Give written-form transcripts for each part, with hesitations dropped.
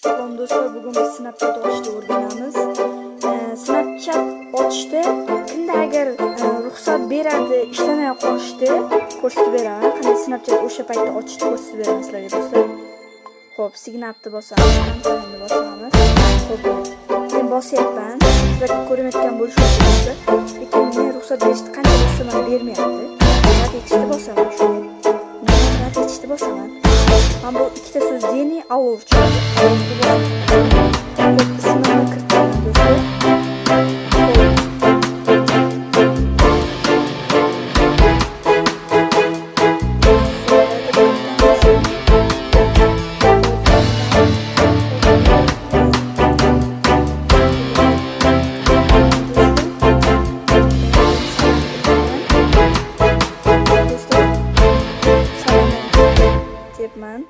Salom do'stlar, bugun biz Snapchat ochishni o'rganamiz. Snapchat ochishda kimda agar ruxsat beradi, ishlamay qolishdi, ko'rsatib beraman. Qanday Snapchat o'sha paytda ochishni ko'rsatib beraman sizlarga do'stlar. Xo'p, signalni bosamiz, kontaktni bosamiz. Xo'p, men bosyapman. Sizlarga ko'rmayotgan bo'lishi mumkin. Lekin men ruxsat berishni qancha bossam ham bermayapti. Rad etishni bosaman shunday. Rad etishni bosaman. Mana bu ikkita so'z dini olovchi. Ismini kiritaman do'stlar. Tepman.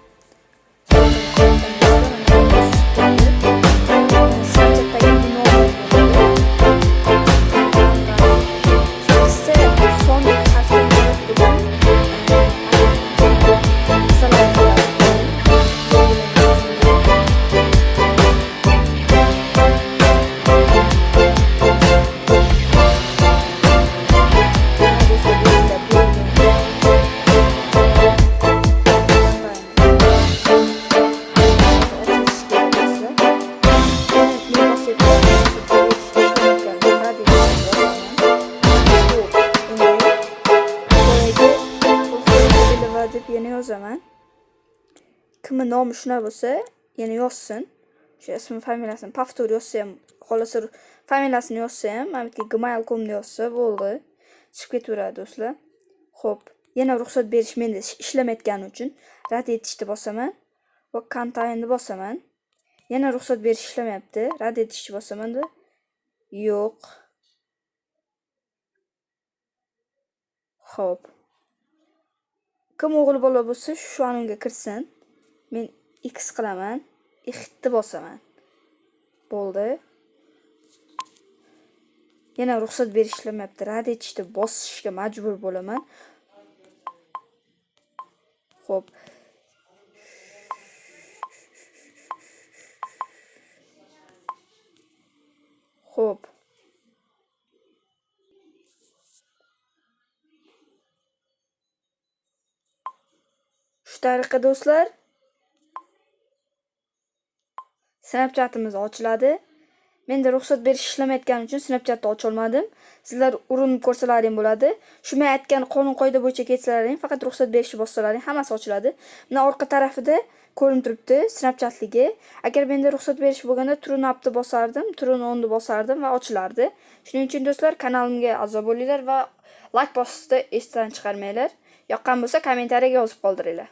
deb yana yozaman. Kimning nomi shuna bo'lsa, yana yozsin. Shu ismi, familiyasini повтор yozsa ham, xolasa familiyasini yozsa ham, mana bu yerga gmail.com deb yozsa bo'ldi. Chiqib ketaveradi do'stlar. Xo'p, yana ruxsat berish menda ishlamayotgani uchun rad etishni bosaman va kontaktni bosaman. Yana ruxsat berish ishlamayapti. Rad etishni bosaman-da. Yo'q. Xo'p. Kim o'g'il bola bo'lsa, shu anunga kirsin. Men X qilaman, X'ni bosaman. Bo'ldi. Yana ruxsat berish ishlamayapti. Rad etishni bosishga majbur bo'laman. Xo'p. Xo'p. Shu tariqa do'stlar, Snapchatimiz ochiladi. Menda ruxsat berish ishlamayotgani uchun Snapchatni ocha olmadim. Sizlar urinib ko'rsalaring bo'ladi. Shu men aytgan qonun qoida bo'yicha ketsalaring, faqat ruxsat berishni bossalaring, hammasi ochiladi. Mana orqa tarafida ko'rinib turibdi Snapchatligi. Agar menda ruxsat berish bo'lganda Turn appni bosardim, Turn on'ni bosardim va ochilardi. Shuning uchun do'stlar, kanalimga a'zo bo'linglar va like bosishni esdan chiqarmanglar. Yoqqan bo'lsa kommentariyaga yozib qoldiringlar.